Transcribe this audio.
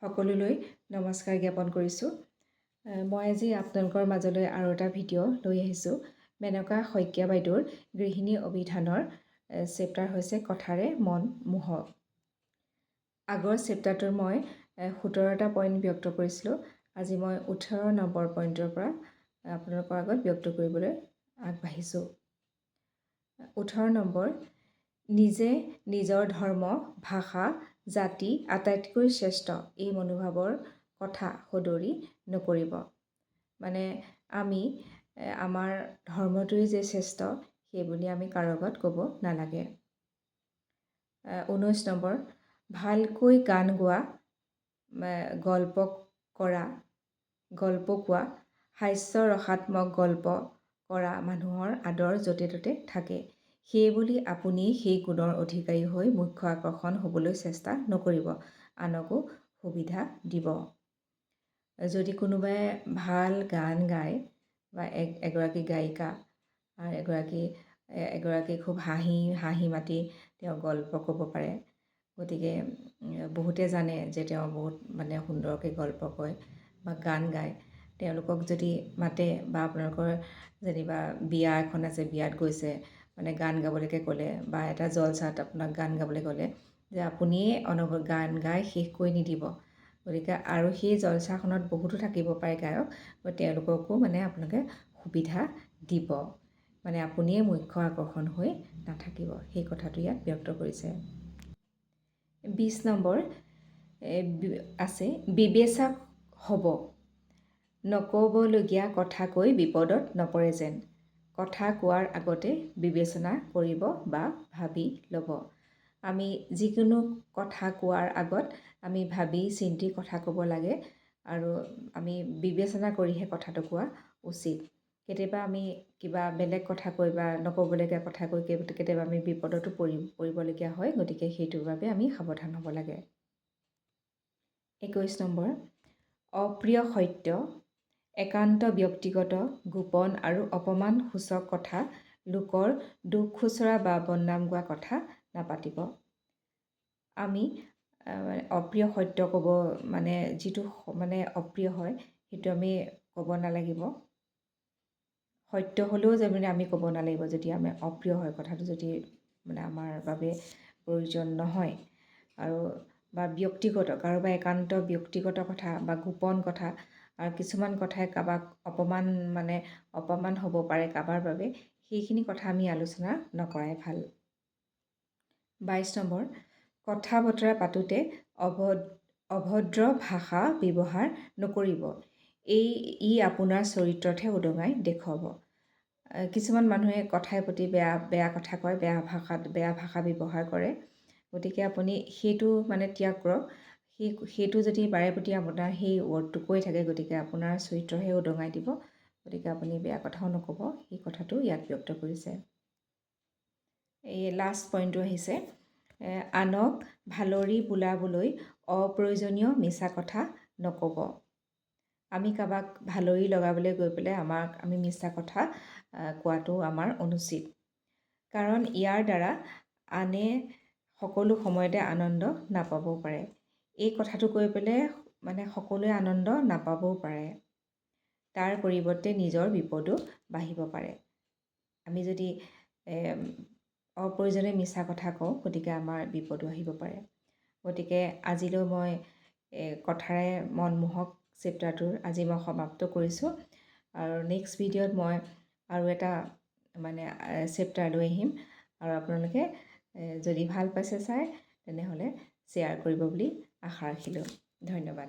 সকলোলৈ নমস্কাৰ জ্ঞাপন কৰিছোঁ। মই আজি আপোনালোকৰ মাজলৈ আৰু এটা ভিডিঅ' লৈ আহিছোঁ। মেনকা শইকীয়া বাইদেউৰ গৃহিণী অভিধানৰ চেপ্টাৰ হৈছে কথাৰে মন মোহক। আগৰ চেপ্টাৰটোৰ মই 17টা পইণ্ট ব্যক্ত কৰিছিলোঁ। আজি মই 18 নম্বৰ পইণ্টৰ পৰা আপোনালোকৰ আগত ব্যক্ত কৰিবলৈ আগবাঢ়িছোঁ। 18 নম্বৰ, নিজে নিজৰ ধৰ্ম, ভাষা, জাতি আটাইতকৈ শ্ৰেষ্ঠ এই মনোভাৱৰ কথা সদৰি নকৰিব। মানে আমি আমাৰ ধৰ্মটোৱেই যে শ্ৰেষ্ঠ সেই বুলি আমি কাৰো আগত ক'ব নালাগে। 19 নম্বৰ, ভালকৈ গান গোৱা, গল্প কোৱা, হাস্যৰসাত্মক গল্প কৰা মানুহৰ আদৰ য'তে ত'তে থাকে। সেইবুলি আপুনি সেই গুণৰ অধিকাৰী হৈ মুখ্য আকৰ্ষণ হ'বলৈ চেষ্টা নকৰিব। আনকো সুবিধা দিব। যদি কোনোবাই ভাল গান গায় বা এগৰাকী গায়িকা আৰু এগৰাকী খুব হাঁহি মাতি তেওঁ গল্প ক'ব পাৰে, গতিকে বহুতে জানে যে তেওঁ বহুত সুন্দৰকৈ গল্প কয় বা গান গায়। তেওঁলোকক যদি মাতে বা আপোনালোকৰ যেনিবা বিয়া এখন আছে, বিয়াত গৈছে, গান গাবলৈকে ক'লে বা এটা জলচাত আপোনাক গান গাবলৈ ক'লে, যে আপুনিয়ে গান গাই শেষ কৰি নিদিব। গতিকে আৰু সেই জলচাখনত বহুতো থাকিব পাৰে গায়ক, তেওঁলোককো আপোনালোকে সুবিধা দিব। আপুনিয়ে মুখ্য আকৰ্ষণ হৈ নাথাকিব, সেই কথাটো ইয়াত ব্যক্ত কৰিছে। 20 নম্বৰ আছে, বিবেচক হ'ব, নক'বলগীয়া কথা কৈ বিপদত নপৰে যেন। কথা কোৱাৰ আগতে বিবেচনা কৰিব বা ভাবি ল'ব। আমি যিকোনো কথা কোৱাৰ আগত আমি ভাবি চিন্তি কথা ক'ব লাগে আৰু আমি বিবেচনা কৰিহে কথাটো কোৱা উচিত। কেতিয়াবা আমি কিবা বেলেগ কথা কৈ বা নক'বলগীয়া কথা কৈ কেতিয়াবা আমি বিপদতো পৰিবলগীয়া হয়। গতিকে সেইটোৰ বাবে আমি সাৱধান হ'ব লাগে। 21 নম্বৰ, অপ্ৰিয় সত্য, একান্ত ব্যক্তিগত, গোপন আৰু অপমানসূচক কথা, লোকৰ দুখ খুচৰা বা বদনাম গোৱা কথা নাপাতিব। আমি অপ্ৰিয় সত্য ক'ব যিটো অপ্ৰিয় হয় সেইটো আমি ক'ব নালাগিব। সত্য হ'লেও আমি ক'ব নালাগিব যদি আমি অপ্ৰিয় হয়, কথাটো যদি আমাৰ বাবে প্ৰয়োজন নহয়। আৰু বা ব্যক্তিগত, কাৰোবাৰ একান্ত ব্যক্তিগত কথা বা গোপন কথা, আৰু কিছুমান কথাই কাৰোবাক অপমান হ'ব পাৰে কাৰোবাৰ বাবে, সেইখিনি কথা আমি আলোচনা নকৰাই ভাল। 22 নম্বৰ, কথা বতৰা পাতোঁতে অভদ্ৰ ভাষা ব্যৱহাৰ নকৰিব। ই আপোনাৰ চৰিত্ৰতহে উদঙাই দেখুৱাব। কিছুমান মানুহে কথাই প্ৰতি বেয়া কথা কয়, বেয়া ভাষা ব্যৱহাৰ কৰে। গতিকে আপুনি সেইটো ত্যাগ কৰক। সেইটো যদি বাৰে প্ৰতি আপোনাৰ সেই ৱৰ্ডটো কৈ থাকে, গতিকে আপোনাৰ চৰিত্ৰহে উদঙাই দিব। গতিকে আপুনি বেয়া কথাও নক'ব, সেই কথাটো ইয়াত ব্যক্ত কৰিছে। এই লাষ্ট পইণ্টটো আহিছে, আনক ভালৰি বোলাবলৈ অপ্ৰয়োজনীয় মিছা কথা নক'ব। আমি কাৰোবাক ভালৰি লগাবলৈ গৈ পেলাই আমি মিছা কথা কোৱাটো আমাৰ অনুচিত। কাৰণ ইয়াৰ দ্বাৰা আনে সকলো সময়তে আনন্দ নাপাবও পাৰে। এই কথাটো কৈ পেলাই সকলোৱে আনন্দ নাপাবও পাৰে। তাৰ পৰিৱৰ্তে নিজৰ বিপদো বাঢ়িব পাৰে। আমি যদি অপ্ৰয়োজনীয় মিছা কথা কওঁ, গতিকে আমাৰ বিপদো আহিব পাৰে। গতিকে আজিলৈ মই কথাৰে মন মোহক চেপ্টাৰটোৰ আজি মই সমাপ্ত কৰিছোঁ। আৰু নেক্সট ভিডিঅ'ত মই আৰু এটা চেপ্টাৰ লৈ আহিম। আৰু আপোনালোকে যদি ভাল পাইছে চাই, তেনেহ'লে শ্বেয়াৰ কৰিব বুলি আশা ৰাখিলোঁ। ধন্যবাদ।